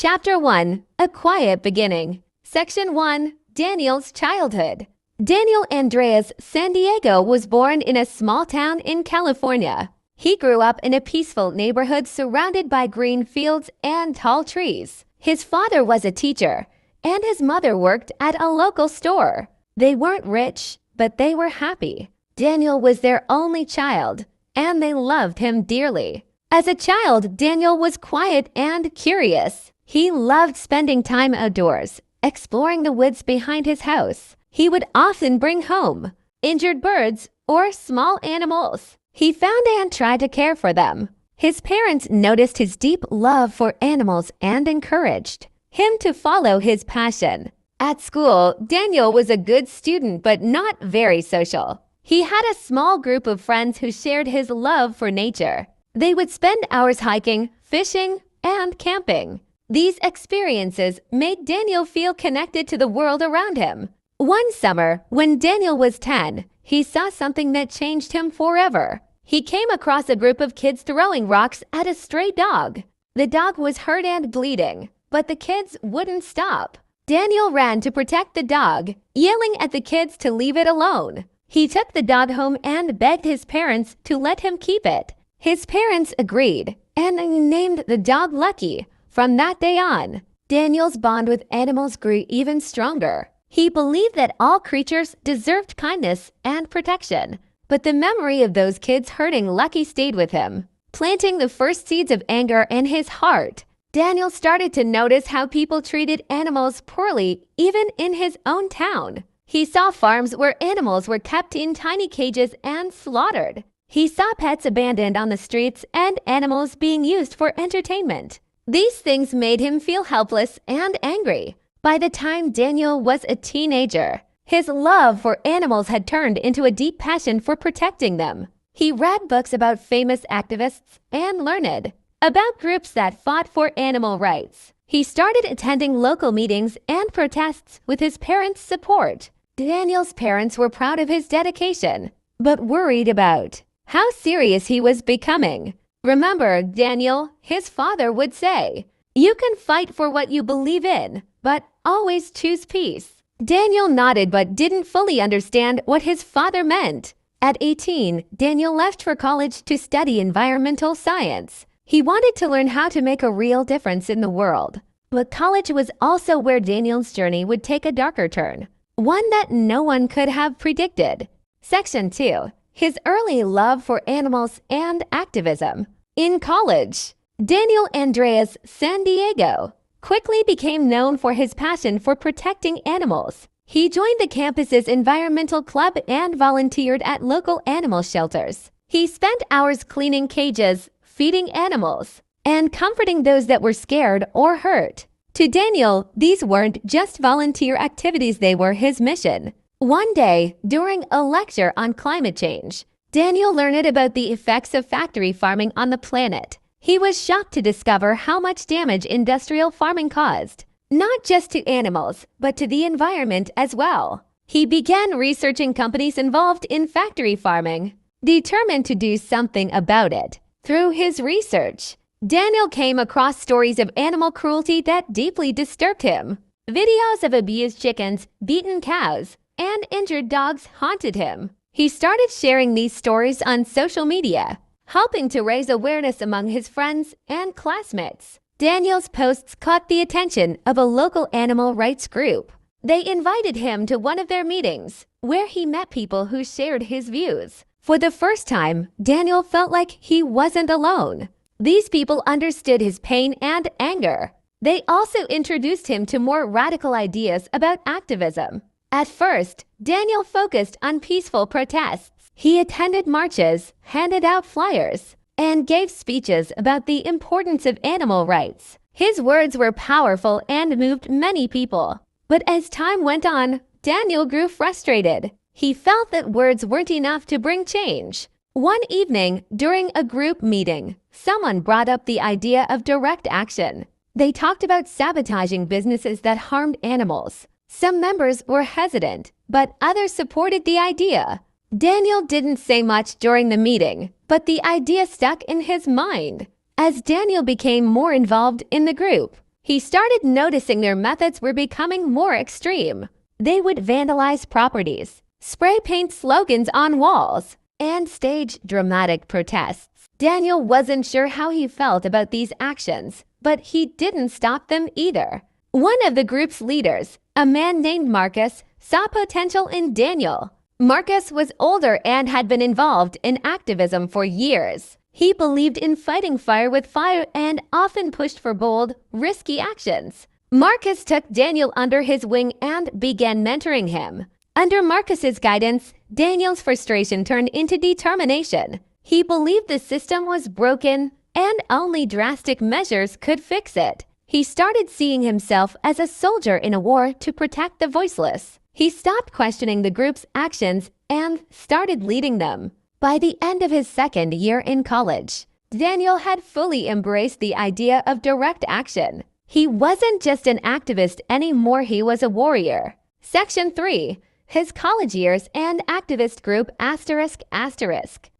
Chapter 1, A Quiet Beginning. Section 1, Daniel's Childhood. Daniel Andreas San Diego was born in a small town in California. He grew up in a peaceful neighborhood surrounded by green fields and tall trees. His father was a teacher, and his mother worked at a local store. They weren't rich, but they were happy. Daniel was their only child, and they loved him dearly. As a child, Daniel was quiet and curious. He loved spending time outdoors, exploring the woods behind his house. He would often bring home injured birds or small animals. He found and tried to care for them. His parents noticed his deep love for animals and encouraged him to follow his passion. At school, Daniel was a good student but not very social. He had a small group of friends who shared his love for nature. They would spend hours hiking, fishing, and camping. These experiences made Daniel feel connected to the world around him. One summer, when Daniel was 10, he saw something that changed him forever. He came across a group of kids throwing rocks at a stray dog. The dog was hurt and bleeding, but the kids wouldn't stop. Daniel ran to protect the dog, yelling at the kids to leave it alone. He took the dog home and begged his parents to let him keep it. His parents agreed, and named the dog Lucky. From that day on, Daniel's bond with animals grew even stronger. He believed that all creatures deserved kindness and protection, but the memory of those kids hurting Lucky stayed with him, planting the first seeds of anger in his heart. Daniel started to notice how people treated animals poorly even in his own town. He saw farms where animals were kept in tiny cages and slaughtered. He saw pets abandoned on the streets and animals being used for entertainment. These things made him feel helpless and angry. By the time Daniel was a teenager, his love for animals had turned into a deep passion for protecting them. He read books about famous activists and learned about groups that fought for animal rights. He started attending local meetings and protests with his parents' support. Daniel's parents were proud of his dedication, but worried about how serious he was becoming. "Remember, Daniel," his father would say, "you can fight for what you believe in, but always choose peace." Daniel nodded but didn't fully understand what his father meant. At 18, Daniel left for college to study environmental science. He wanted to learn how to make a real difference in the world. But college was also where Daniel's journey would take a darker turn, one that no one could have predicted. Section 2. His early love for animals and activism. In college, Daniel Andreas San Diego quickly became known for his passion for protecting animals. He joined the campus's environmental club and volunteered at local animal shelters. He spent hours cleaning cages, feeding animals, and comforting those that were scared or hurt. To Daniel, these weren't just volunteer activities, they were his mission. One day, during a lecture on climate change, Daniel learned about the effects of factory farming on the planet. He was shocked to discover how much damage industrial farming caused, not just to animals, but to the environment as well. He began researching companies involved in factory farming, determined to do something about it. Through his research, Daniel came across stories of animal cruelty that deeply disturbed him. Videos of abused chickens, beaten cows, and injured dogs haunted him. He started sharing these stories on social media, helping to raise awareness among his friends and classmates. Daniel's posts caught the attention of a local animal rights group. They invited him to one of their meetings, where he met people who shared his views. For the first time, Daniel felt like he wasn't alone. These people understood his pain and anger. They also introduced him to more radical ideas about activism. At first, Daniel focused on peaceful protests. He attended marches, handed out flyers, and gave speeches about the importance of animal rights. His words were powerful and moved many people. But as time went on, Daniel grew frustrated. He felt that words weren't enough to bring change. One evening, during a group meeting, someone brought up the idea of direct action. They talked about sabotaging businesses that harmed animals. Some members were hesitant, but others supported the idea. Daniel didn't say much during the meeting, but the idea stuck in his mind. As Daniel became more involved in the group, he started noticing their methods were becoming more extreme. They would vandalize properties, spray paint slogans on walls, and stage dramatic protests. Daniel wasn't sure how he felt about these actions, but he didn't stop them either. One of the group's leaders, a man named Marcus, saw potential in Daniel. Marcus was older and had been involved in activism for years. He believed in fighting fire with fire and often pushed for bold, risky actions. Marcus took Daniel under his wing and began mentoring him. Under Marcus's guidance, Daniel's frustration turned into determination. He believed the system was broken and only drastic measures could fix it. He started seeing himself as a soldier in a war to protect the voiceless. He stopped questioning the group's actions and started leading them. By the end of his second year in college, Daniel had fully embraced the idea of direct action. He wasn't just an activist anymore, he was a warrior. Section 3. His college years and activist group ***.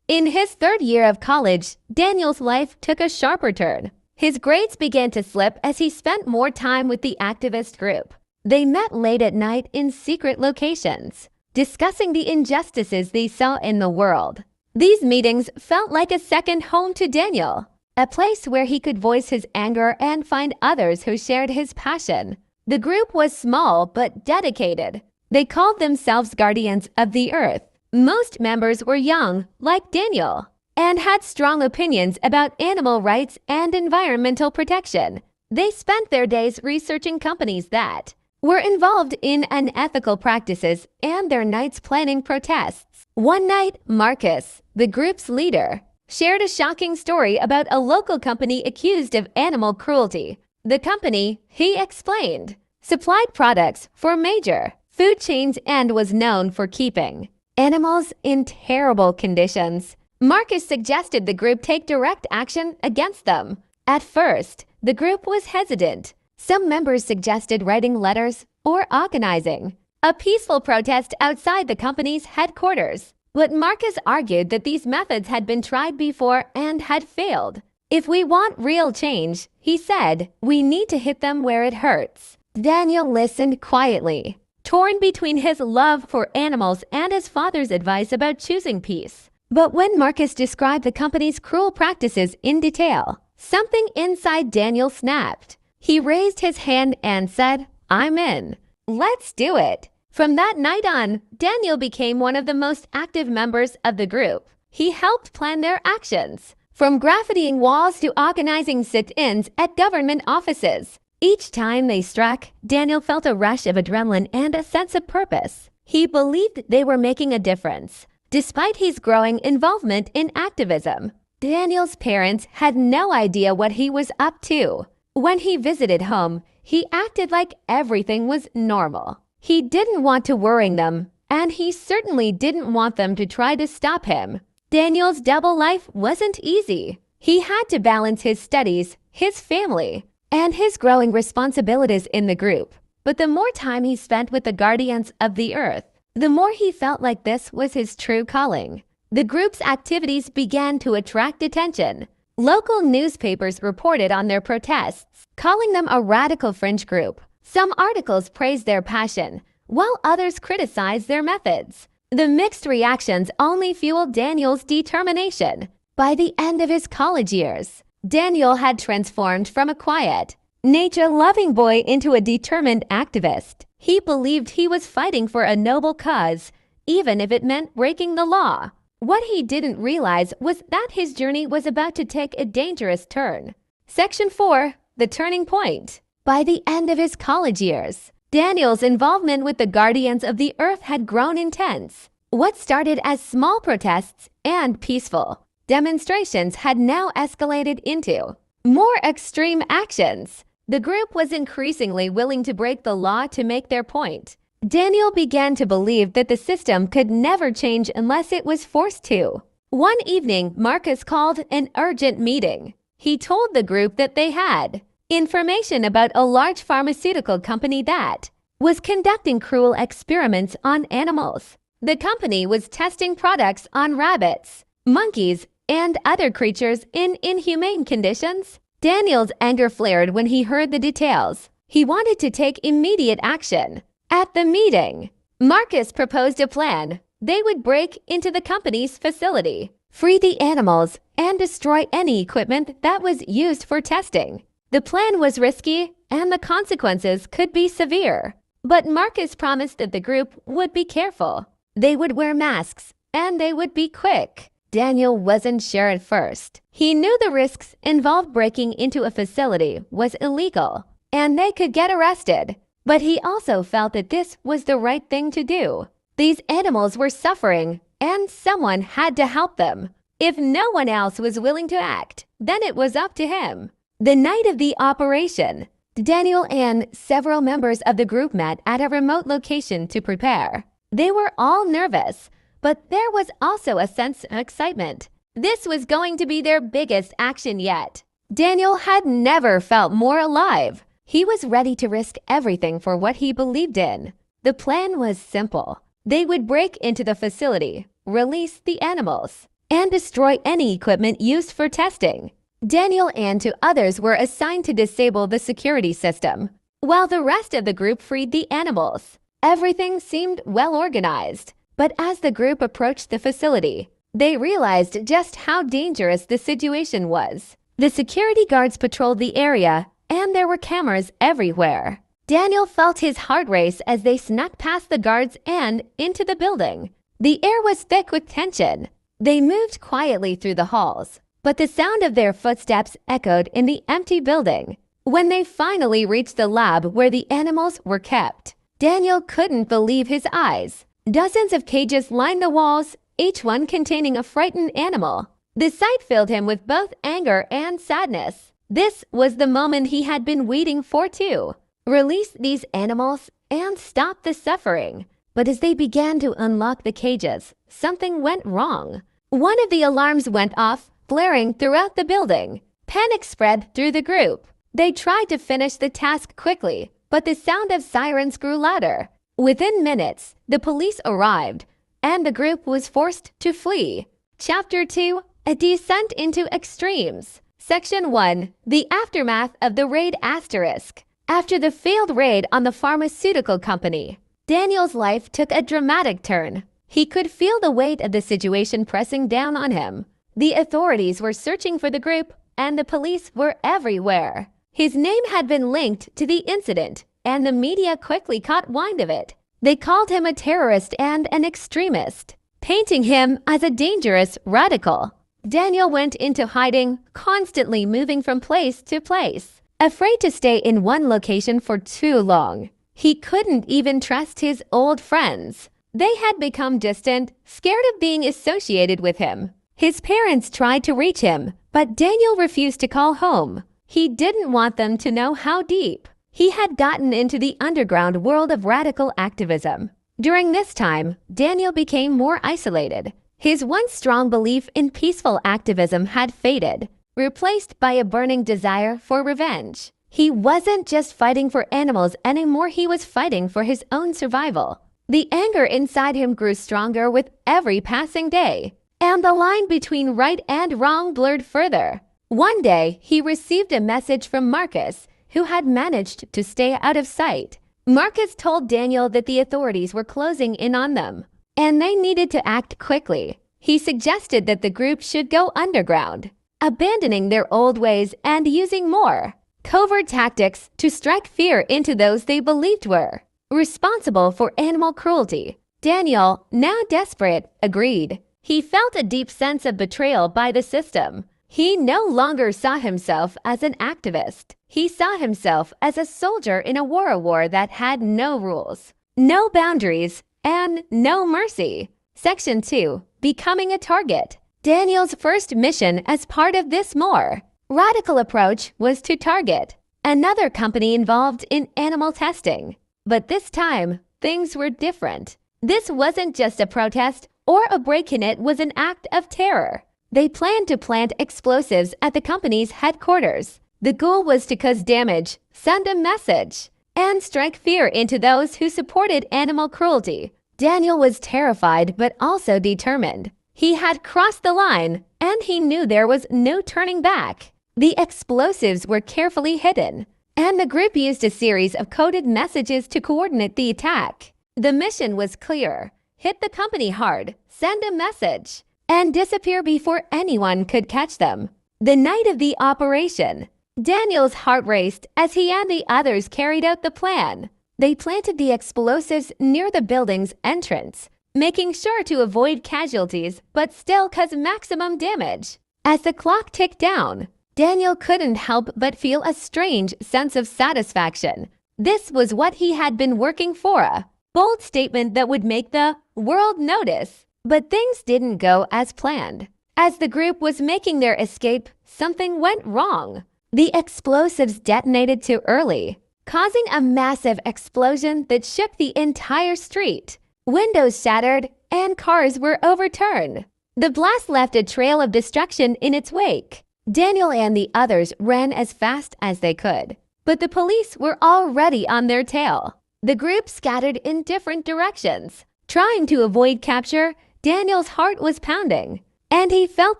In his third year of college, Daniel's life took a sharper turn. His grades began to slip as he spent more time with the activist group. They met late at night in secret locations, discussing the injustices they saw in the world. These meetings felt like a second home to Daniel, a place where he could voice his anger and find others who shared his passion. The group was small but dedicated. They called themselves Guardians of the Earth. Most members were young, like Daniel, and had strong opinions about animal rights and environmental protection. They spent their days researching companies that were involved in unethical practices and their nights planning protests. One night, Marcus, the group's leader, shared a shocking story about a local company accused of animal cruelty. The company, he explained, supplied products for major food chains and was known for keeping animals in terrible conditions. Marcus suggested the group take direct action against them. At first, the group was hesitant. Some members suggested writing letters or organizing a peaceful protest outside the company's headquarters. But Marcus argued that these methods had been tried before and had failed. If we want real change, he said, we need to hit them where it hurts. Daniel listened quietly, torn between his love for animals and his father's advice about choosing peace. But when Marcus described the company's cruel practices in detail, something inside Daniel snapped. He raised his hand and said, I'm in. Let's do it. From that night on, Daniel became one of the most active members of the group. He helped plan their actions, from graffitiing walls to organizing sit-ins at government offices. Each time they struck, Daniel felt a rush of adrenaline and a sense of purpose. He believed they were making a difference. Despite his growing involvement in activism, Daniel's parents had no idea what he was up to. When he visited home, he acted like everything was normal. He didn't want to worry them, and he certainly didn't want them to try to stop him. Daniel's double life wasn't easy. He had to balance his studies, his family, and his growing responsibilities in the group. But the more time he spent with the Guardians of the Earth, the more he felt like this was his true calling. The group's activities began to attract attention. Local newspapers reported on their protests, calling them a radical fringe group. Some articles praised their passion, while others criticized their methods. The mixed reactions only fueled Daniel's determination. By the end of his college years, Daniel had transformed from a quiet, nature-loving boy into a determined activist. He believed he was fighting for a noble cause, even if it meant breaking the law. What he didn't realize was that his journey was about to take a dangerous turn. Section 4. The Turning Point. By the end of his college years, Daniel's involvement with the Guardians of the Earth had grown intense. What started as small protests and peaceful demonstrations had now escalated into more extreme actions. The group was increasingly willing to break the law to make their point. Daniel began to believe that the system could never change unless it was forced to. One evening, Marcus called an urgent meeting. He told the group that they had information about a large pharmaceutical company that was conducting cruel experiments on animals. The company was testing products on rabbits, monkeys, and other creatures in inhumane conditions. Daniel's anger flared when he heard the details. He wanted to take immediate action. At the meeting, Marcus proposed a plan. They would break into the company's facility, free the animals, and destroy any equipment that was used for testing. The plan was risky, and the consequences could be severe. But Marcus promised that the group would be careful. They would wear masks, and they would be quick. Daniel wasn't sure at first. He knew the risks involved breaking into a facility was illegal, and they could get arrested. But he also felt that this was the right thing to do. These animals were suffering, and someone had to help them. If no one else was willing to act, then it was up to him. The night of the operation, Daniel and several members of the group met at a remote location to prepare. They were all nervous, but there was also a sense of excitement. This was going to be their biggest action yet. Daniel had never felt more alive. He was ready to risk everything for what he believed in. The plan was simple. They would break into the facility, release the animals, and destroy any equipment used for testing. Daniel and two others were assigned to disable the security system, while the rest of the group freed the animals. Everything seemed well organized, but as the group approached the facility, they realized just how dangerous the situation was. The security guards patrolled the area, and there were cameras everywhere. Daniel felt his heart race as they snuck past the guards and into the building. The air was thick with tension. They moved quietly through the halls, but the sound of their footsteps echoed in the empty building. When they finally reached the lab where the animals were kept, Daniel couldn't believe his eyes. Dozens of cages lined the walls, each one containing a frightened animal. The sight filled him with both anger and sadness. This was the moment he had been waiting for too. Release these animals and stop the suffering. But as they began to unlock the cages, something went wrong. One of the alarms went off, blaring throughout the building. Panic spread through the group. They tried to finish the task quickly, but the sound of sirens grew louder. Within minutes, the police arrived, and the group was forced to flee. Chapter 2, A Descent into Extremes. Section 1, The Aftermath of the Raid Asterisk. After the failed raid on the pharmaceutical company, Daniel's life took a dramatic turn. He could feel the weight of the situation pressing down on him. The authorities were searching for the group, and the police were everywhere. His name had been linked to the incident, and the media quickly caught wind of it. They called him a terrorist and an extremist, painting him as a dangerous radical. Daniel went into hiding, constantly moving from place to place, afraid to stay in one location for too long. He couldn't even trust his old friends. They had become distant, scared of being associated with him. His parents tried to reach him, but Daniel refused to call home. He didn't want them to know how deep he had gotten into the underground world of radical activism. During this time, Daniel became more isolated. His once strong belief in peaceful activism had faded, replaced by a burning desire for revenge. He wasn't just fighting for animals anymore, he was fighting for his own survival. The anger inside him grew stronger with every passing day, and the line between right and wrong blurred further. One day, he received a message from Marcus, who had managed to stay out of sight. Marcus told Daniel that the authorities were closing in on them, and they needed to act quickly. He suggested that the group should go underground, abandoning their old ways and using more covert tactics to strike fear into those they believed were responsible for animal cruelty. Daniel, now desperate, agreed. He felt a deep sense of betrayal by the system. He no longer saw himself as an activist. He saw himself as a soldier in a war that had no rules, no boundaries, and no mercy. Section 2, Becoming a Target. Daniel's first mission as part of this more radical approach was to target another company involved in animal testing. But this time, things were different. This wasn't just a protest or a break-in, it was an act of terror. They planned to plant explosives at the company's headquarters. The goal was to cause damage, send a message, and strike fear into those who supported animal cruelty. Daniel was terrified but also determined. He had crossed the line, and he knew there was no turning back. The explosives were carefully hidden, and the group used a series of coded messages to coordinate the attack. The mission was clear: hit the company hard, send a message, and disappear before anyone could catch them. The night of the operation, Daniel's heart raced as he and the others carried out the plan. They planted the explosives near the building's entrance, making sure to avoid casualties but still cause maximum damage. As the clock ticked down, Daniel couldn't help but feel a strange sense of satisfaction. This was what he had been working for, a bold statement that would make the world notice. But things didn't go as planned. As the group was making their escape, something went wrong. The explosives detonated too early, causing a massive explosion that shook the entire street. Windows shattered and cars were overturned. The blast left a trail of destruction in its wake. Daniel and the others ran as fast as they could, but the police were already on their tail. The group scattered in different directions. Trying to avoid capture, Daniel's heart was pounding, and he felt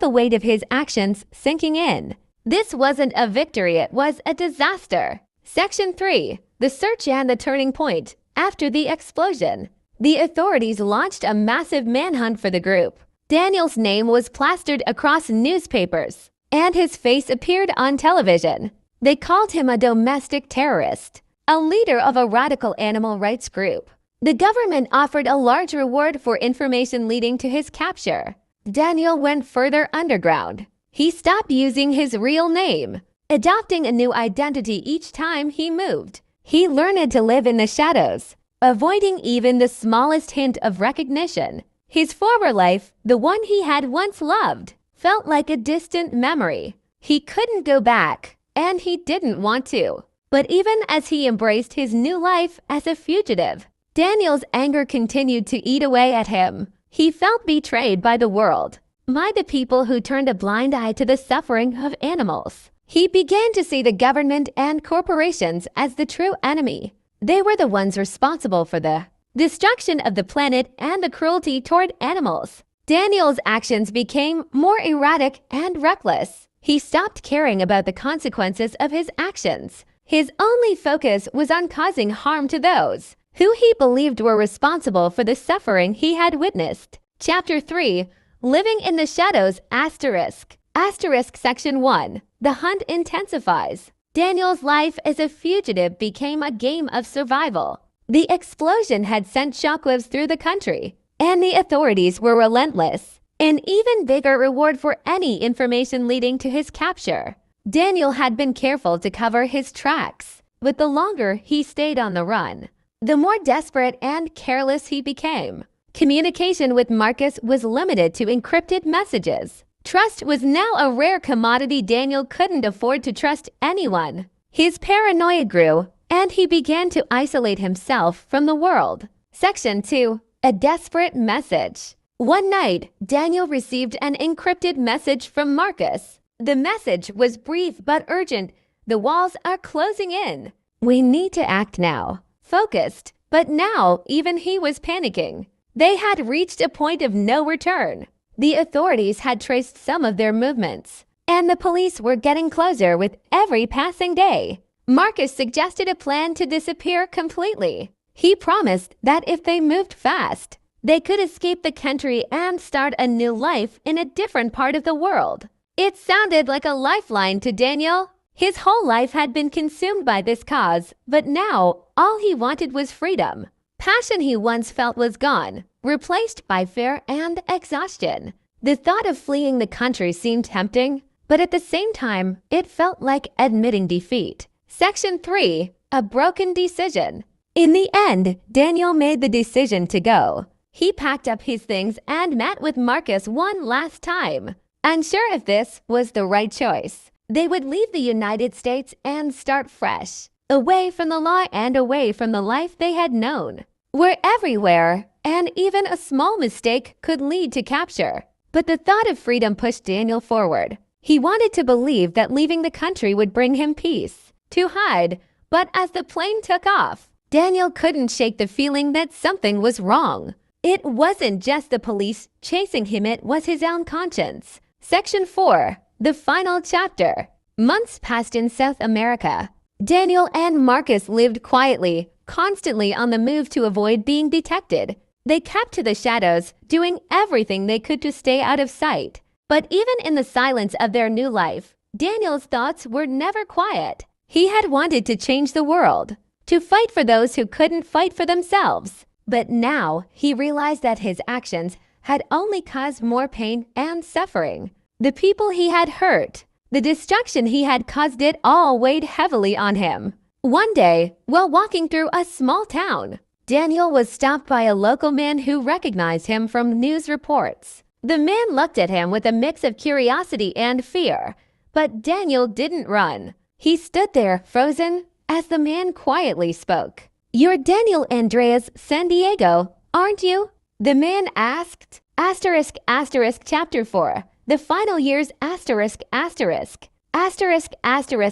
the weight of his actions sinking in. This wasn't a victory, it was a disaster. Section 3. The search and the turning point. After the explosion, the authorities launched a massive manhunt for the group. Daniel's name was plastered across newspapers, and his face appeared on television. They called him a domestic terrorist, a leader of a radical animal rights group. The government offered a large reward for information leading to his capture. Daniel went further underground. He stopped using his real name, adopting a new identity each time he moved. He learned to live in the shadows, avoiding even the smallest hint of recognition. His former life, the one he had once loved, felt like a distant memory. He couldn't go back, and he didn't want to. But even as he embraced his new life as a fugitive, Daniel's anger continued to eat away at him. He felt betrayed by the world, by the people who turned a blind eye to the suffering of animals. He began to see the government and corporations as the true enemy. They were the ones responsible for the destruction of the planet and the cruelty toward animals. Daniel's actions became more erratic and reckless. He stopped caring about the consequences of his actions. His only focus was on causing harm to those who he believed were responsible for the suffering he had witnessed. Chapter 3. Living in the Shadows Asterisk. Section 1. The hunt intensifies. Daniel's life as a fugitive became a game of survival. The explosion had sent shockwaves through the country, and the authorities were relentless. An even bigger reward for any information leading to his capture. Daniel had been careful to cover his tracks, but the longer he stayed on the run, the more desperate and careless he became. Communication with Marcus was limited to encrypted messages. Trust was now a rare commodity. Daniel couldn't afford to trust anyone. His paranoia grew, and he began to isolate himself from the world. Section 2. A desperate message. One night, Daniel received an encrypted message from Marcus. The message was brief but urgent. The walls are closing in. We need to act now. Focused, but now even he was panicking. They had reached a point of no return. The authorities had traced some of their movements, and the police were getting closer with every passing day. Marcus suggested a plan to disappear completely. He promised that if they moved fast, they could escape the country and start a new life in a different part of the world. It sounded like a lifeline to Daniel. His whole life had been consumed by this cause, but now all he wanted was freedom. Passion he once felt was gone, replaced by fear and exhaustion. The thought of fleeing the country seemed tempting, but at the same time, it felt like admitting defeat. Section 3. A broken decision. In the end, Daniel made the decision to go. He packed up his things and met with Marcus one last time. Unsure if this was the right choice, they would leave the United States and start fresh, away from the law and away from the life they had known. We're everywhere, and even a small mistake could lead to capture. But the thought of freedom pushed Daniel forward. He wanted to believe that leaving the country would bring him peace, to hide. But as the plane took off, Daniel couldn't shake the feeling that something was wrong. It wasn't just the police chasing him, it was his own conscience. Section 4. The final chapter. Months passed in South America. Daniel and Marcus lived quietly, constantly on the move to avoid being detected. They kept to the shadows, doing everything they could to stay out of sight. But even in the silence of their new life, Daniel's thoughts were never quiet. He had wanted to change the world, to fight for those who couldn't fight for themselves. But now he realized that his actions had only caused more pain and suffering. The people he had hurt, the destruction he had caused, it all weighed heavily on him. One day, while walking through a small town, Daniel was stopped by a local man who recognized him from news reports. The man looked at him with a mix of curiosity and fear, but Daniel didn't run. He stood there, frozen, as the man quietly spoke. "You're Daniel Andreas San Diego, aren't you?" The man asked. Chapter 4. The final years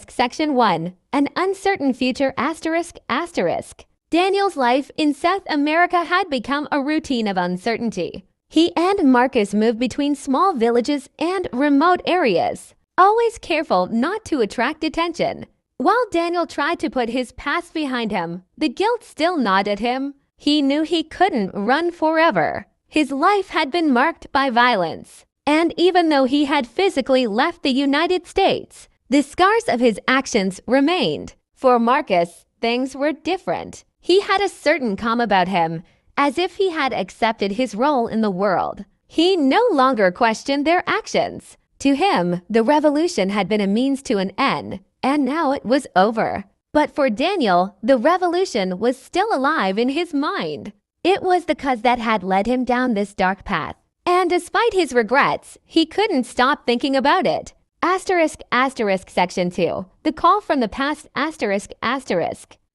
Section 1. An uncertain future Daniel's life in South America had become a routine of uncertainty. He and Marcus moved between small villages and remote areas, always careful not to attract attention. While Daniel tried to put his past behind him, the guilt still gnawed at him. He knew he couldn't run forever. His life had been marked by violence. And even though he had physically left the United States, the scars of his actions remained. For Marcus, things were different. He had a certain calm about him, as if he had accepted his role in the world. He no longer questioned their actions. To him, the revolution had been a means to an end, and now it was over. But for Daniel, the revolution was still alive in his mind. It was the cause that had led him down this dark path. And despite his regrets, he couldn't stop thinking about it. Section 2. The call from the past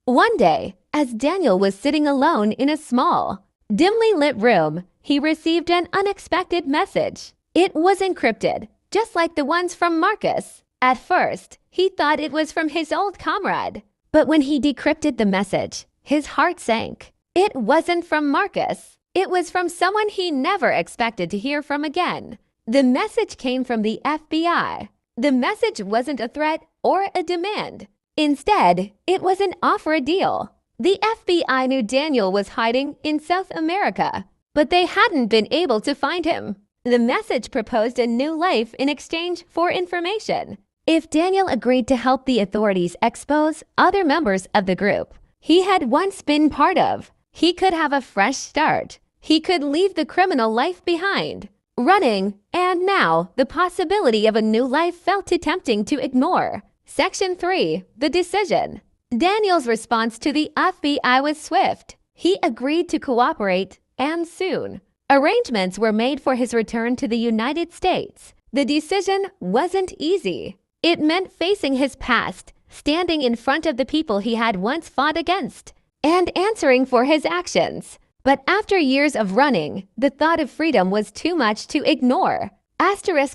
One day, as Daniel was sitting alone in a small, dimly lit room, he received an unexpected message. It was encrypted, just like the ones from Marcus. At first, he thought it was from his old comrade. But when he decrypted the message, his heart sank. It wasn't from Marcus. It was from someone he never expected to hear from again. The message came from the FBI. The message wasn't a threat or a demand. Instead, it was an offer a deal. The FBI knew Daniel was hiding in South America, but they hadn't been able to find him. The message proposed a new life in exchange for information. If Daniel agreed to help the authorities expose other members of the group he had once been part of, he could have a fresh start. He could leave the criminal life behind, running, and now the possibility of a new life felt too tempting to ignore. Section 3. The decision. Daniel's response to the FBI was swift. He agreed to cooperate, and soon, arrangements were made for his return to the United States. The decision wasn't easy. It meant facing his past, standing in front of the people he had once fought against, and answering for his actions. But after years of running, the thought of freedom was too much to ignore.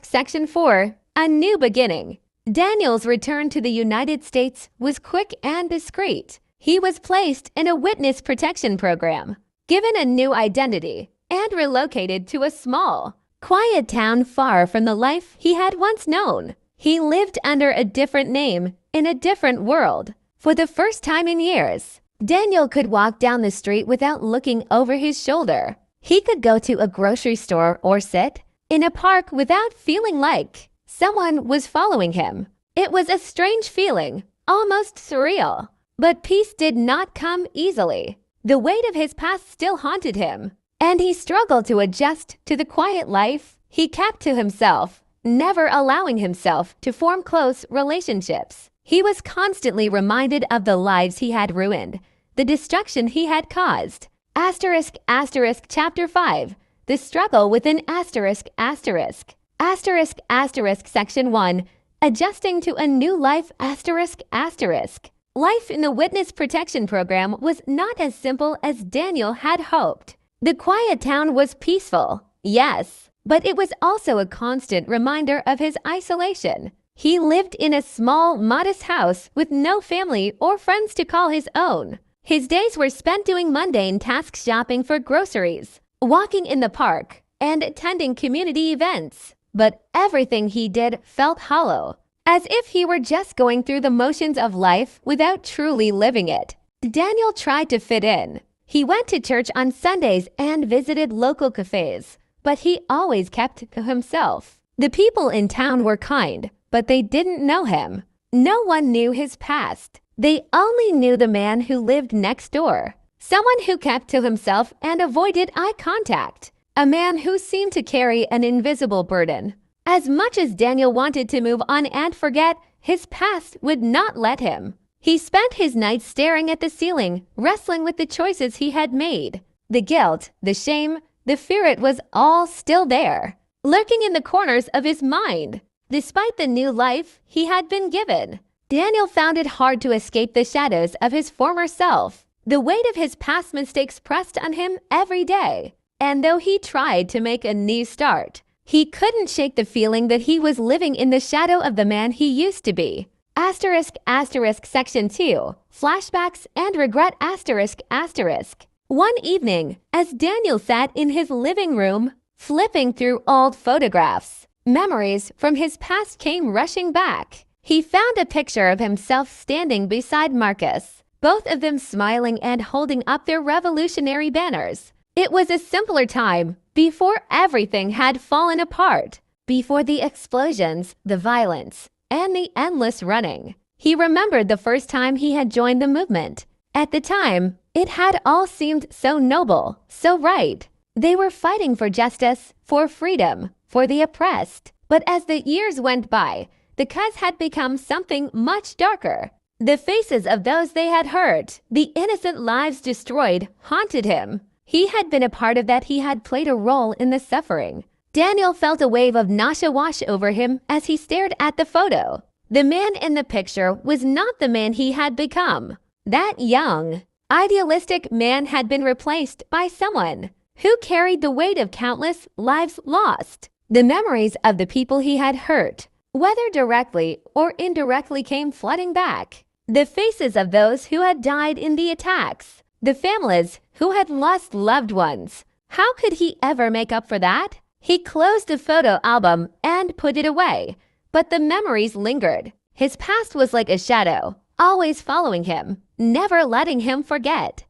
Section 4. A new beginning. Daniel's return to the United States was quick and discreet. He was placed in a witness protection program, given a new identity, and relocated to a small, quiet town far from the life he had once known. He lived under a different name, in a different world. For the first time in years, Daniel could walk down the street without looking over his shoulder. He could go to a grocery store or sit in a park without feeling like someone was following him. It was a strange feeling, almost surreal. But peace did not come easily. The weight of his past still haunted him, and he struggled to adjust to the quiet life he kept to himself, never allowing himself to form close relationships. He was constantly reminded of the lives he had ruined, the destruction he had caused. Chapter 5. The struggle within Section 1. Adjusting to a new life Life in the Witness Protection Program was not as simple as Daniel had hoped. The quiet town was peaceful, yes, but it was also a constant reminder of his isolation. He lived in a small, modest house with no family or friends to call his own. His days were spent doing mundane tasks, shopping for groceries, walking in the park, and attending community events. But everything he did felt hollow, as if he were just going through the motions of life without truly living it. Daniel tried to fit in. He went to church on Sundays and visited local cafes, but he always kept to himself. The people in town were kind, but they didn't know him. No one knew his past. They only knew the man who lived next door. Someone who kept to himself and avoided eye contact. A man who seemed to carry an invisible burden. As much as Daniel wanted to move on and forget, his past would not let him. He spent his nights staring at the ceiling, wrestling with the choices he had made. The guilt, the shame, the fear, it was all still there, lurking in the corners of his mind. Despite the new life he had been given, Daniel found it hard to escape the shadows of his former self. The weight of his past mistakes pressed on him every day. And though he tried to make a new start, he couldn't shake the feeling that he was living in the shadow of the man he used to be. Section 2. Flashbacks and regret ***. One evening, as Daniel sat in his living room, flipping through old photographs, memories from his past came rushing back. He found a picture of himself standing beside Marcus, both of them smiling and holding up their revolutionary banners. It was a simpler time, before everything had fallen apart, before the explosions, the violence, and the endless running. He remembered the first time he had joined the movement. At the time, it had all seemed so noble, so right. They were fighting for justice, for freedom, for the oppressed. But as the years went by, the cause had become something much darker. The faces of those they had hurt, the innocent lives destroyed, haunted him. He had been a part of that. He had played a role in the suffering. Daniel felt a wave of nausea wash over him as he stared at the photo. The man in the picture was not the man he had become. That young, idealistic man had been replaced by someone who carried the weight of countless lives lost. The memories of the people he had hurt, whether directly or indirectly, came flooding back. The faces of those who had died in the attacks. The families who had lost loved ones. How could he ever make up for that? He closed the photo album and put it away, but the memories lingered. His past was like a shadow, always following him, never letting him forget.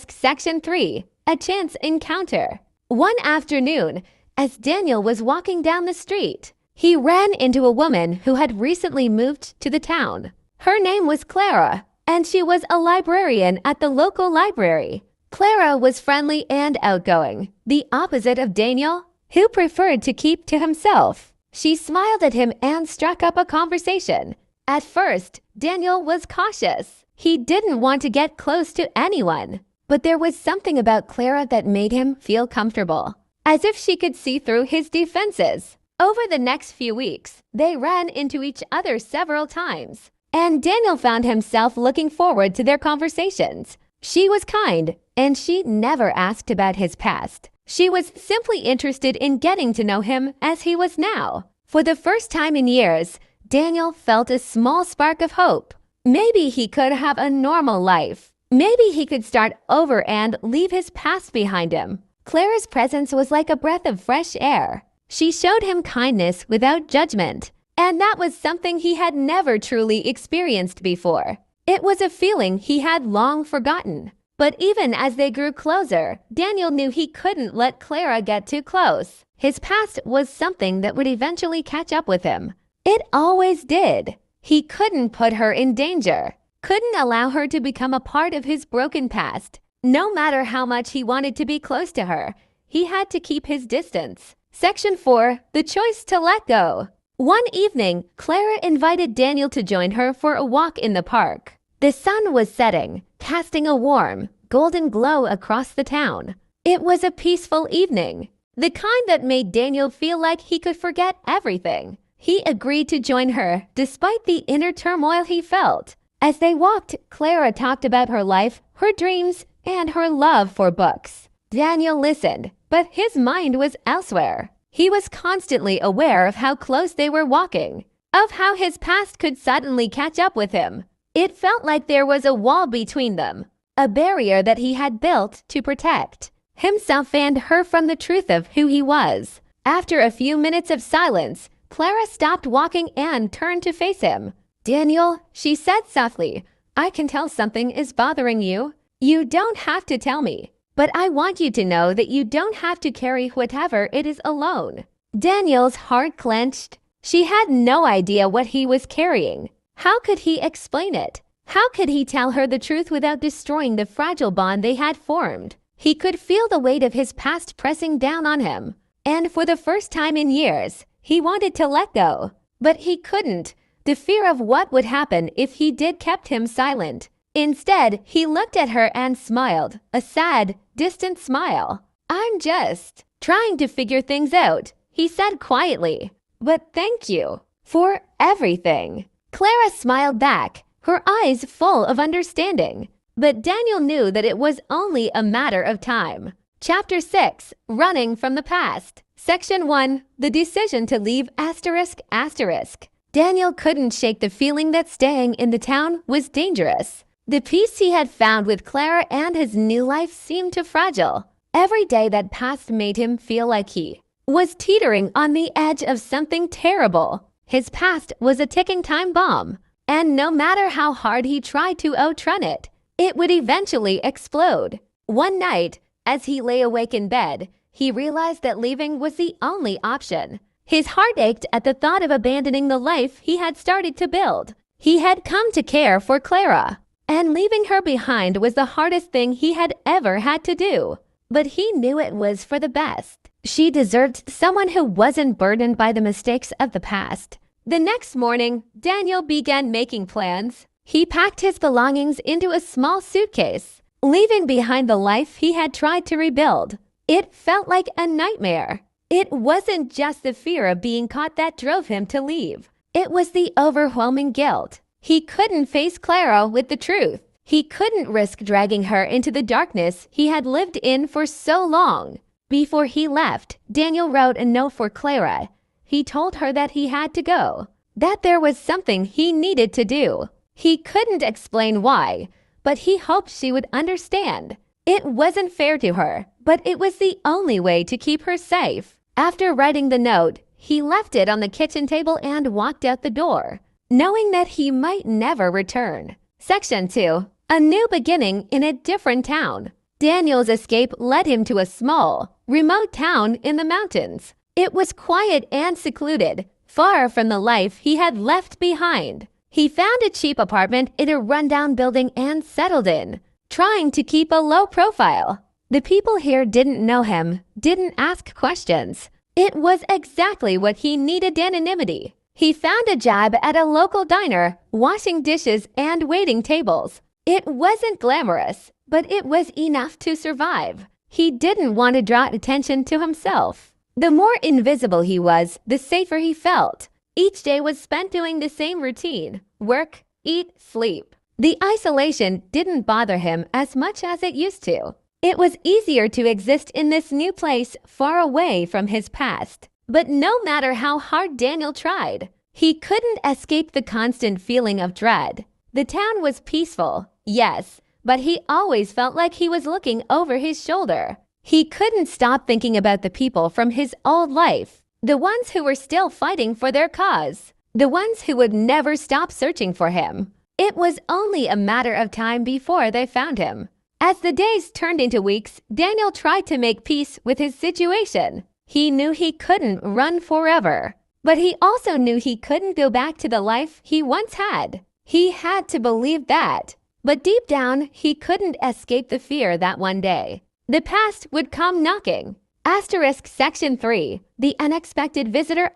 Section 3. A chance encounter. One afternoon, as Daniel was walking down the street, he ran into a woman who had recently moved to the town. Her name was Clara, and she was a librarian at the local library. Clara was friendly and outgoing, the opposite of Daniel, who preferred to keep to himself. She smiled at him and struck up a conversation. At first, Daniel was cautious. He didn't want to get close to anyone. But there was something about Clara that made him feel comfortable, as if she could see through his defenses. Over the next few weeks, they ran into each other several times, and Daniel found himself looking forward to their conversations. She was kind, and she never asked about his past. She was simply interested in getting to know him as he was now. For the first time in years, Daniel felt a small spark of hope. Maybe he could have a normal life. Maybe he could start over and leave his past behind him. Clara's presence was like a breath of fresh air. She showed him kindness without judgment, and that was something he had never truly experienced before. It was a feeling he had long forgotten. But even as they grew closer, Daniel knew he couldn't let Clara get too close. His past was something that would eventually catch up with him. It always did. He couldn't put her in danger, couldn't allow her to become a part of his broken past. No matter how much he wanted to be close to her, he had to keep his distance. Section 4. The choice to let go. One evening, Clara invited Daniel to join her for a walk in the park. The sun was setting, casting a warm, golden glow across the town. It was a peaceful evening, the kind that made Daniel feel like he could forget everything. He agreed to join her despite the inner turmoil he felt. As they walked, Clara talked about her life, her dreams, and her love for books. Daniel listened, but his mind was elsewhere. He was constantly aware of how close they were walking, of how his past could suddenly catch up with him. It felt like there was a wall between them, a barrier that he had built to protect himself and her from the truth of who he was. After a few minutes of silence, Clara stopped walking and turned to face him. "Daniel," she said softly, "I can tell something is bothering you. You don't have to tell me, but I want you to know that you don't have to carry whatever it is alone." Daniel's heart clenched. She had no idea what he was carrying. How could he explain it? How could he tell her the truth without destroying the fragile bond they had formed? He could feel the weight of his past pressing down on him. And for the first time in years, he wanted to let go. But he couldn't. The fear of what would happen if he did kept him silent. Instead, he looked at her and smiled, a sad, distant smile. "I'm just trying to figure things out," he said quietly. "But thank you for everything." Clara smiled back, her eyes full of understanding. But Daniel knew that it was only a matter of time. Chapter 6, Running from the Past. Section 1, The Decision to Leave ****. Daniel couldn't shake the feeling that staying in the town was dangerous. The peace he had found with Clara and his new life seemed too fragile. Every day that passed made him feel like he was teetering on the edge of something terrible. His past was a ticking time bomb, and no matter how hard he tried to outrun it, it would eventually explode. One night, as he lay awake in bed, he realized that leaving was the only option. His heart ached at the thought of abandoning the life he had started to build. He had come to care for Clara, and leaving her behind was the hardest thing he had ever had to do. But he knew it was for the best. She deserved someone who wasn't burdened by the mistakes of the past. The next morning, Daniel began making plans. He packed his belongings into a small suitcase, leaving behind the life he had tried to rebuild. It felt like a nightmare. It wasn't just the fear of being caught that drove him to leave. It was the overwhelming guilt. He couldn't face Clara with the truth. He couldn't risk dragging her into the darkness he had lived in for so long. Before he left, Daniel wrote a note for Clara. He told her that he had to go, that there was something he needed to do. He couldn't explain why, but he hoped she would understand. It wasn't fair to her, but it was the only way to keep her safe. After writing the note, he left it on the kitchen table and walked out the door, knowing that he might never return. Section 2, A New Beginning in a Different Town. Daniel's escape led him to a small, remote town in the mountains. It was quiet and secluded, far from the life he had left behind. He found a cheap apartment in a rundown building and settled in, trying to keep a low profile. The people here didn't know him, didn't ask questions. It was exactly what he needed: anonymity. He found a job at a local diner, washing dishes and waiting tables. It wasn't glamorous, but it was enough to survive. He didn't want to draw attention to himself. The more invisible he was, the safer he felt. Each day was spent doing the same routine: work, eat, sleep. The isolation didn't bother him as much as it used to. It was easier to exist in this new place, far away from his past. But no matter how hard Daniel tried, he couldn't escape the constant feeling of dread. The town was peaceful, yes, but he always felt like he was looking over his shoulder. He couldn't stop thinking about the people from his old life, the ones who were still fighting for their cause, the ones who would never stop searching for him. It was only a matter of time before they found him. As the days turned into weeks, Daniel tried to make peace with his situation. He knew he couldn't run forever, but he also knew he couldn't go back to the life he once had. He had to believe that. But deep down, he couldn't escape the fear that one day the past would come knocking. Section 3, The Unexpected Visitor ****.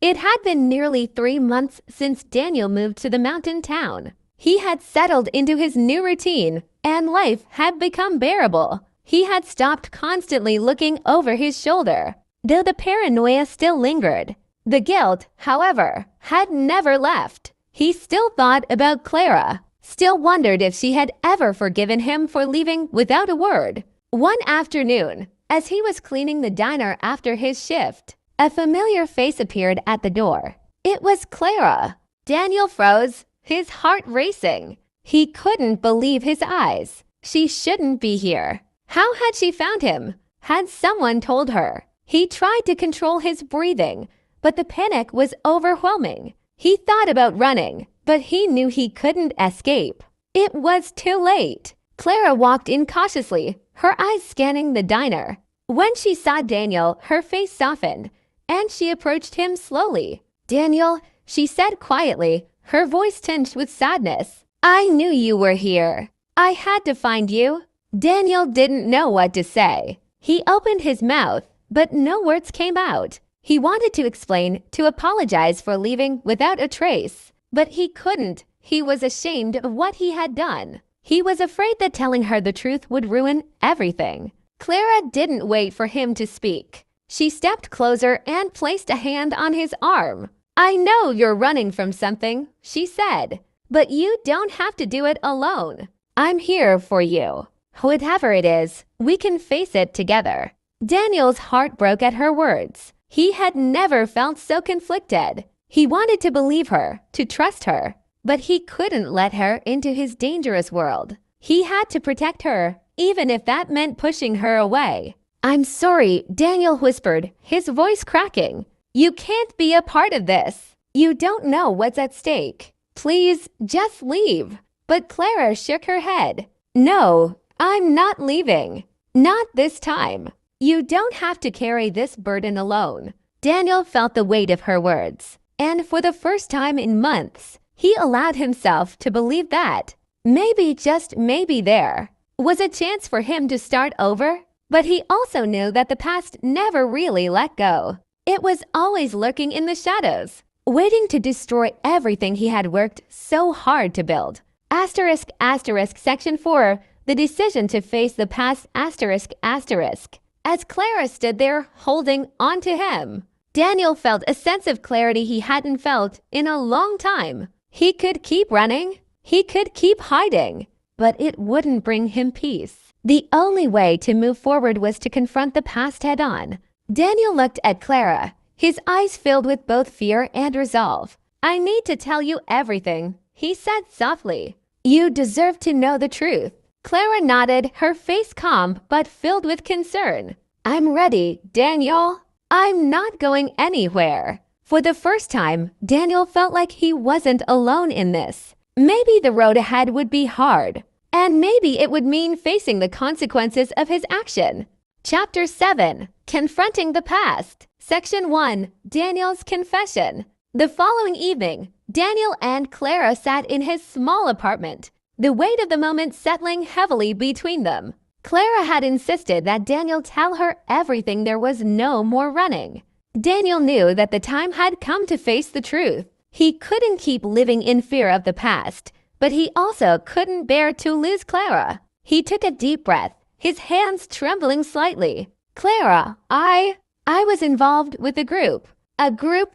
It had been nearly 3 months since Daniel moved to the mountain town. He had settled into his new routine, and life had become bearable. He had stopped constantly looking over his shoulder, though the paranoia still lingered. The guilt, however, had never left. He still thought about Clara, still wondered if she had ever forgiven him for leaving without a word. One afternoon, as he was cleaning the diner after his shift, a familiar face appeared at the door. It was Clara. Daniel froze, his heart racing. He couldn't believe his eyes. She shouldn't be here. How had she found him? Had someone told her? He tried to control his breathing, but the panic was overwhelming. He thought about running, but he knew he couldn't escape. It was too late. Clara walked in cautiously, her eyes scanning the diner. When she saw Daniel, her face softened, and she approached him slowly. "Daniel," she said quietly, her voice tinged with sadness. "I knew you were here. I had to find you." Daniel didn't know what to say. He opened his mouth, but no words came out. He wanted to explain, to apologize for leaving without a trace, but he couldn't. He was ashamed of what he had done. He was afraid that telling her the truth would ruin everything. Clara didn't wait for him to speak. She stepped closer and placed a hand on his arm. "I know you're running from something," she said, "but you don't have to do it alone. I'm here for you. Whatever it is, we can face it together." Daniel's heart broke at her words. He had never felt so conflicted. He wanted to believe her, to trust her, but he couldn't let her into his dangerous world. He had to protect her, even if that meant pushing her away. "I'm sorry," Daniel whispered, his voice cracking. "You can't be a part of this. You don't know what's at stake. Please, just leave." But Clara shook her head. "No, I'm not leaving. Not this time. You don't have to carry this burden alone." Daniel felt the weight of her words, and for the first time in months, he allowed himself to believe that maybe, just maybe, there was a chance for him to start over. But he also knew that the past never really let go. It was always lurking in the shadows, waiting to destroy everything he had worked so hard to build. Asterisk, asterisk, section 4, the decision to face the past, asterisk, asterisk. As Clara stood there holding on to him, Daniel felt a sense of clarity he hadn't felt in a long time. He could keep running, he could keep hiding, but it wouldn't bring him peace. The only way to move forward was to confront the past head-on. Daniel looked at Clara, his eyes filled with both fear and resolve. "I need to tell you everything," he said softly. "You deserve to know the truth." Clara nodded, her face calm but filled with concern. "I'm ready, Daniel. I'm not going anywhere." For the first time, Daniel felt like he wasn't alone in this. Maybe the road ahead would be hard, and maybe it would mean facing the consequences of his action. Chapter 7, Confronting the Past. Section 1, Daniel's Confession. The following evening, Daniel and Clara sat in his small apartment, the weight of the moment settling heavily between them. Clara had insisted that Daniel tell her everything. There was no more running. Daniel knew that the time had come to face the truth. He couldn't keep living in fear of the past, but he also couldn't bear to lose Clara. He took a deep breath, his hands trembling slightly. "Clara, I was involved with a group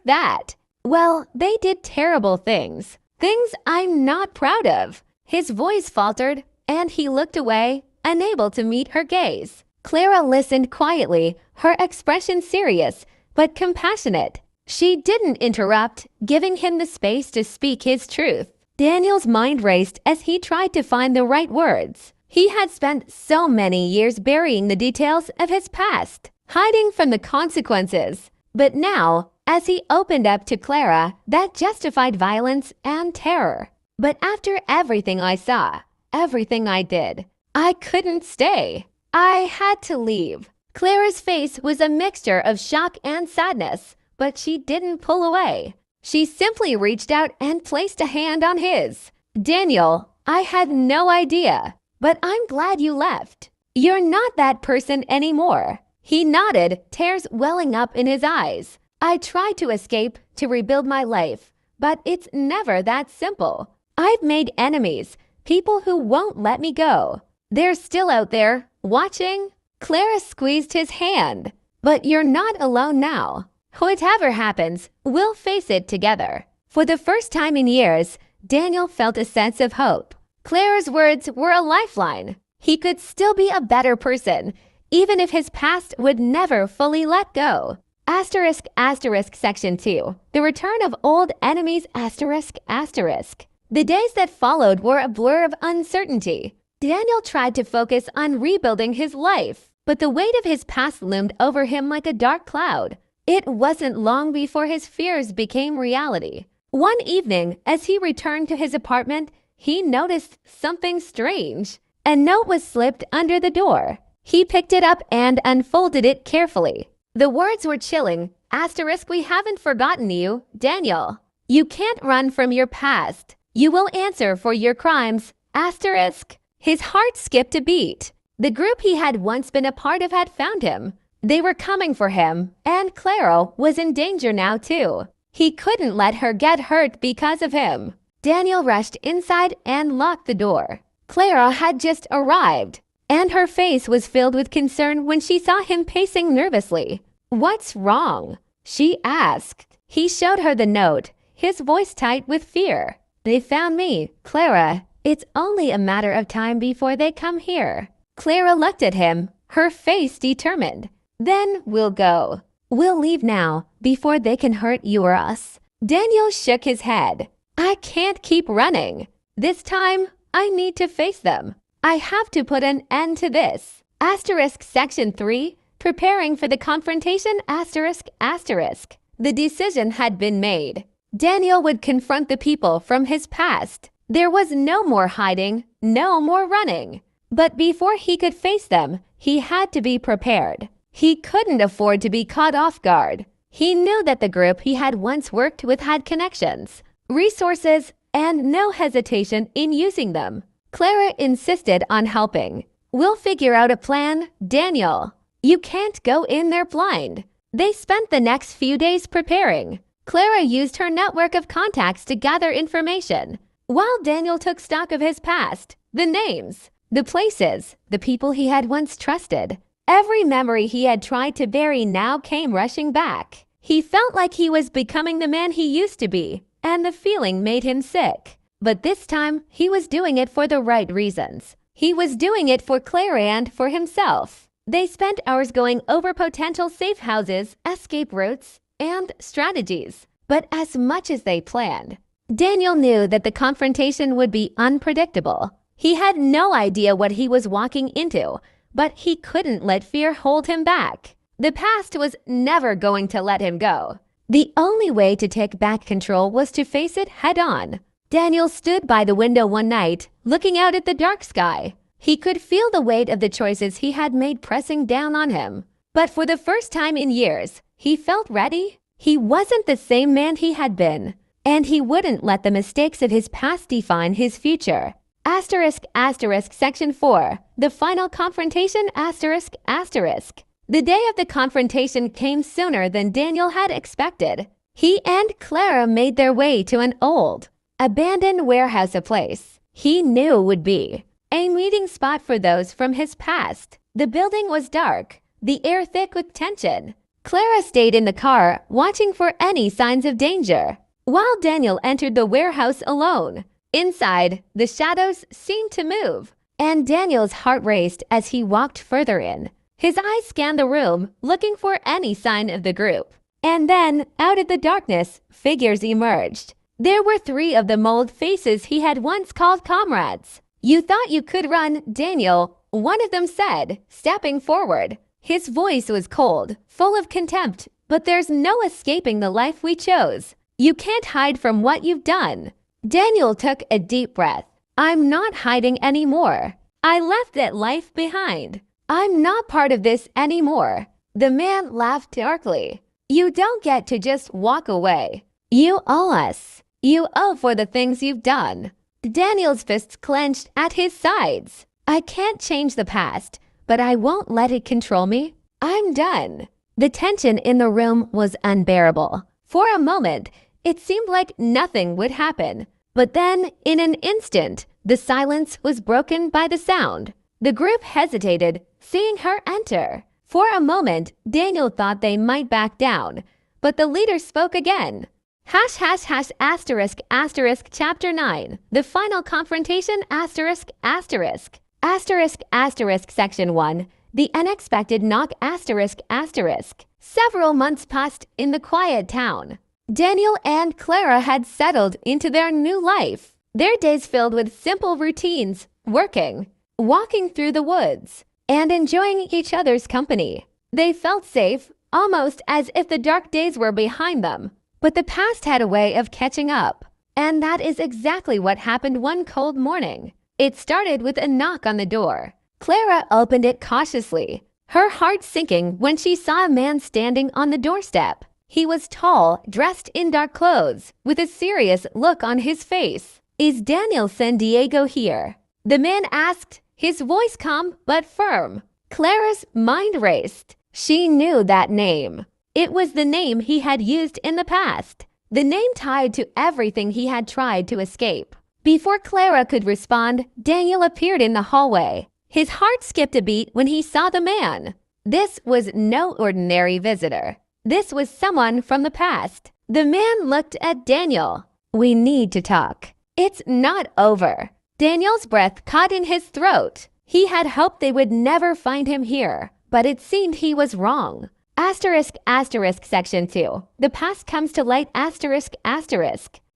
that, well, they did terrible things. Things I'm not proud of." His voice faltered, and he looked away, unable to meet her gaze. Clara listened quietly, her expression serious but compassionate. She didn't interrupt, giving him the space to speak his truth. Daniel's mind raced as he tried to find the right words. He had spent so many years burying the details of his past, hiding from the consequences. But now, as he opened up to Clara, that justified violence and terror. "But after everything I saw, everything I did, I couldn't stay. I had to leave." Clara's face was a mixture of shock and sadness, but she didn't pull away. She simply reached out and placed a hand on his. "Daniel, I had no idea, but I'm glad you left. You're not that person anymore." He nodded, tears welling up in his eyes. "I tried to escape, to rebuild my life, but it's never that simple. I've made enemies, people who won't let me go. They're still out there, watching." Clara squeezed his hand. "But you're not alone now. Whatever happens, we'll face it together." For the first time in years, Daniel felt a sense of hope. Clara's words were a lifeline. He could still be a better person, even if his past would never fully let go. Asterisk, asterisk, section 2. The return of old enemies, asterisk, asterisk. The days that followed were a blur of uncertainty. Daniel tried to focus on rebuilding his life, but the weight of his past loomed over him like a dark cloud. It wasn't long before his fears became reality. One evening, as he returned to his apartment, he noticed something strange. A note was slipped under the door. He picked it up and unfolded it carefully. The words were chilling. Asterisk, we haven't forgotten you, Daniel. You can't run from your past. You will answer for your crimes. Asterisk. His heart skipped a beat. The group he had once been a part of had found him. They were coming for him, and Clara was in danger now too. He couldn't let her get hurt because of him. Daniel rushed inside and locked the door. Clara had just arrived, and her face was filled with concern when she saw him pacing nervously. "What's wrong?" she asked. He showed her the note, his voice tight with fear. "They found me, Clara. It's only a matter of time before they come here." Clara looked at him, her face determined. "Then we'll go. We'll leave now, before they can hurt you or us." Daniel shook his head. "I can't keep running. This time, I need to face them. I have to put an end to this." Asterisk Section 3, preparing for the confrontation asterisk asterisk. The decision had been made. Daniel would confront the people from his past. There was no more hiding, no more running. But before he could face them, he had to be prepared. He couldn't afford to be caught off guard. He knew that the group he had once worked with had connections, resources, and no hesitation in using them. Clara insisted on helping. "We'll figure out a plan, Daniel. You can't go in there blind." They spent the next few days preparing. Clara used her network of contacts to gather information, while Daniel took stock of his past, the names, the places, the people he had once trusted. Every memory he had tried to bury now came rushing back. He felt like he was becoming the man he used to be, and the feeling made him sick. But this time, he was doing it for the right reasons. He was doing it for Clara and for himself. They spent hours going over potential safe houses, escape routes, and strategies. But as much as they planned, Daniel knew that the confrontation would be unpredictable. He had no idea what he was walking into, but he couldn't let fear hold him back. The past was never going to let him go. The only way to take back control was to face it head on. Daniel stood by the window one night, looking out at the dark sky. He could feel the weight of the choices he had made pressing down on him. But for the first time in years, he felt ready. He wasn't the same man he had been, and he wouldn't let the mistakes of his past define his future. Asterisk asterisk Section 4, the final confrontation asterisk asterisk. The day of the confrontation came sooner than Daniel had expected. He and Clara made their way to an old, abandoned warehouse, a place he knew would be a meeting spot for those from his past. The building was dark, the air thick with tension. Clara stayed in the car, watching for any signs of danger, while Daniel entered the warehouse alone. Inside, the shadows seemed to move, and Daniel's heart raced as he walked further in. His eyes scanned the room, looking for any sign of the group. And then, out of the darkness, figures emerged. There were 3 of the mold faces he had once called comrades. "You thought you could run, Daniel," one of them said, stepping forward. His voice was cold, full of contempt. "But there's no escaping the life we chose. You can't hide from what you've done." Daniel took a deep breath. "I'm not hiding anymore. I left that life behind. I'm not part of this anymore." The man laughed darkly. "You don't get to just walk away. You owe us. You owe for the things you've done." Daniel's fists clenched at his sides. "I can't change the past, but I won't let it control me. I'm done." The tension in the room was unbearable. For a moment, it seemed like nothing would happen. But then, in an instant, the silence was broken by the sound. The group hesitated, seeing her enter. For a moment, Daniel thought they might back down, but the leader spoke again. Asterisk asterisk Chapter 9, the final confrontation asterisk asterisk. Asterisk asterisk Section 1, the unexpected knock asterisk asterisk. Several months passed in the quiet town. Daniel and Clara had settled into their new life, their days filled with simple routines, working, walking through the woods, and enjoying each other's company. They felt safe, almost as if the dark days were behind them. But the past had a way of catching up. And that is exactly what happened one cold morning. It started with a knock on the door. Clara opened it cautiously, her heart sinking when she saw a man standing on the doorstep. He was tall, dressed in dark clothes, with a serious look on his face. "Is Daniel San Diego here?" the man asked, his voice calm but firm. Clara's mind raced. She knew that name. It was the name he had used in the past, the name tied to everything he had tried to escape. Before Clara could respond, Daniel appeared in the hallway. His heart skipped a beat when he saw the man. This was no ordinary visitor. This was someone from the past. The man looked at Daniel. "We need to talk. It's not over." Daniel's breath caught in his throat. He had hoped they would never find him here, but it seemed he was wrong. Section 2. The past comes to light.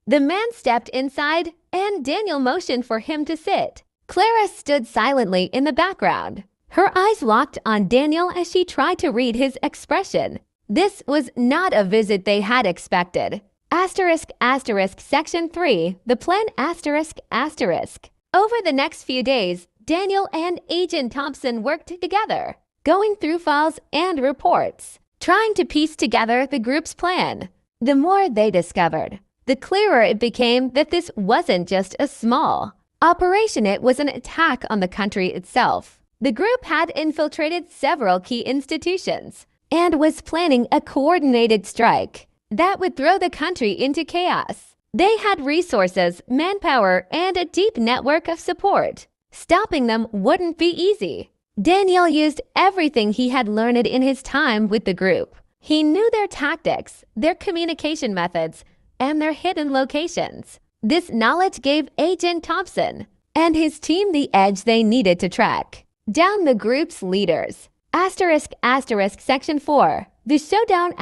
The man stepped inside, and Daniel motioned for him to sit. Clara stood silently in the background. Her eyes locked on Daniel as she tried to read his expression. This was not a visit they had expected. Section 3. The plan. Over the next few days, Daniel and Agent Thompson worked together, going through files and reports, trying to piece together the group's plan. The more they discovered, the clearer it became that this wasn't just a small operation. It was an attack on the country itself. The group had infiltrated several key institutions and was planning a coordinated strike that would throw the country into chaos. They had resources, manpower, and a deep network of support. Stopping them wouldn't be easy. Daniel used everything he had learned in his time with the group. He knew their tactics, their communication methods, and their hidden locations. This knowledge gave Agent Thompson and his team the edge they needed to track down the group's leaders. Section 4. The showdown.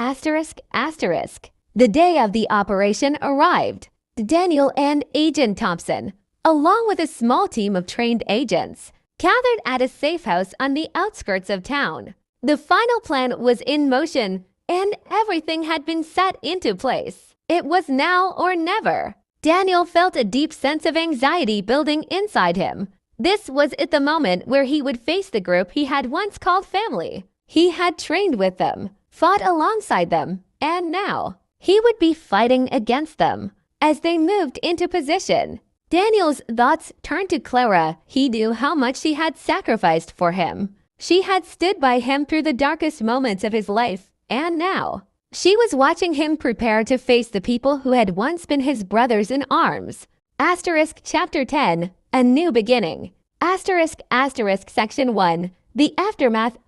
The day of the operation arrived. Daniel and Agent Thompson, along with a small team of trained agents, gathered at a safe house on the outskirts of town. The final plan was in motion, and everything had been set into place. It was now or never. Daniel felt a deep sense of anxiety building inside him. This was at the moment where he would face the group he had once called family. He had trained with them, fought alongside them, and now he would be fighting against them. As they moved into position, Daniel's thoughts turned to Clara. He knew how much she had sacrificed for him. She had stood by him through the darkest moments of his life, and now she was watching him prepare to face the people who had once been his brothers in arms. Chapter 10. A New Beginning. Section 1. The Aftermath.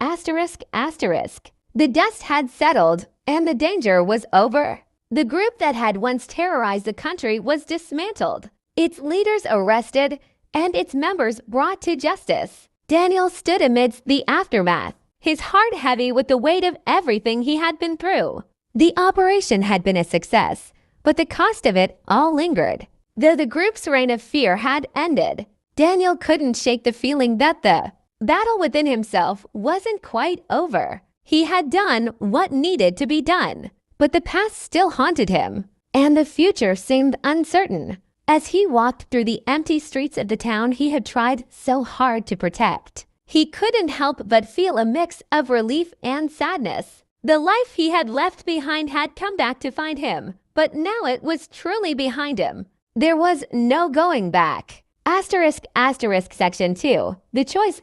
The dust had settled, and the danger was over. The group that had once terrorized the country was dismantled, its leaders arrested, and its members brought to justice. Daniel stood amidst the aftermath, his heart heavy with the weight of everything he had been through. The operation had been a success, but the cost of it all lingered. Though the group's reign of fear had ended, Daniel couldn't shake the feeling that the battle within himself wasn't quite over. He had done what needed to be done, but the past still haunted him, and the future seemed uncertain. As he walked through the empty streets of the town he had tried so hard to protect, he couldn't help but feel a mix of relief and sadness. The life he had left behind had come back to find him, but now it was truly behind him. There was no going back. Section 2. The choice.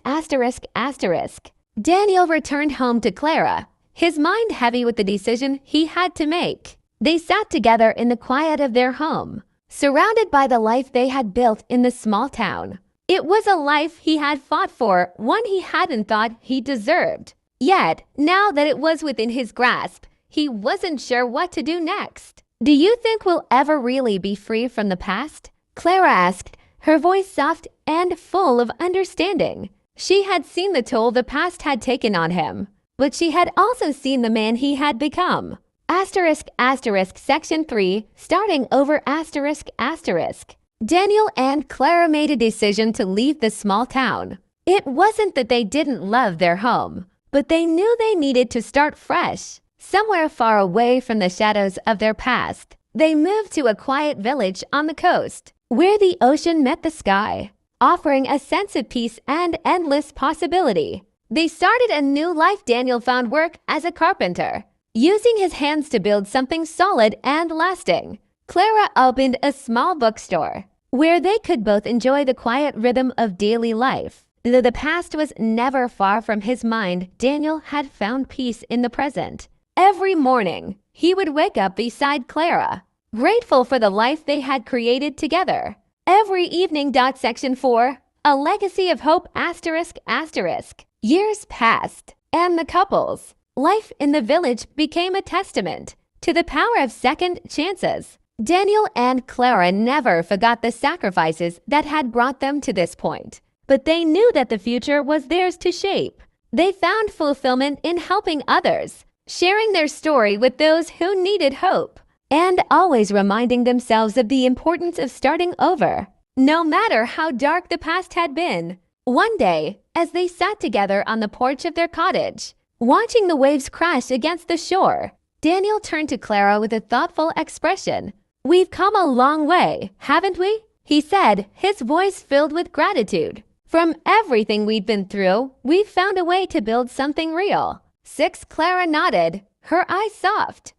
Daniel returned home to Clara, his mind heavy with the decision he had to make. They sat together in the quiet of their home, surrounded by the life they had built in the small town. It was a life he had fought for, one he hadn't thought he deserved. Yet, now that it was within his grasp, he wasn't sure what to do next. "Do you think we'll ever really be free from the past?" Clara asked, her voice soft and full of understanding. She had seen the toll the past had taken on him, but she had also seen the man he had become. Section 3. Starting over. Daniel and Clara made a decision to leave the small town. It wasn't that they didn't love their home, but they knew they needed to start fresh, somewhere far away from the shadows of their past. They moved to a quiet village on the coast, where the ocean met the sky, offering a sense of peace and endless possibility. They started a new life. Daniel found work as a carpenter, using his hands to build something solid and lasting. Clara opened a small bookstore, where they could both enjoy the quiet rhythm of daily life. Though the past was never far from his mind, Daniel had found peace in the present. Every morning, he would wake up beside Clara, grateful for the life they had created together. Every evening. Section 4. A legacy of hope. ****. Years passed, and the couple's life in the village became a testament to the power of second chances. Daniel and Clara never forgot the sacrifices that had brought them to this point, but they knew that the future was theirs to shape. They found fulfillment in helping others, sharing their story with those who needed hope, and always reminding themselves of the importance of starting over, no matter how dark the past had been. One day, as they sat together on the porch of their cottage, watching the waves crash against the shore, Daniel turned to Clara with a thoughtful expression. "We've come a long way, haven't we?" he said, his voice filled with gratitude. "From everything we've been through, we've found a way to build something real." 6. Clara nodded, her eyes soft.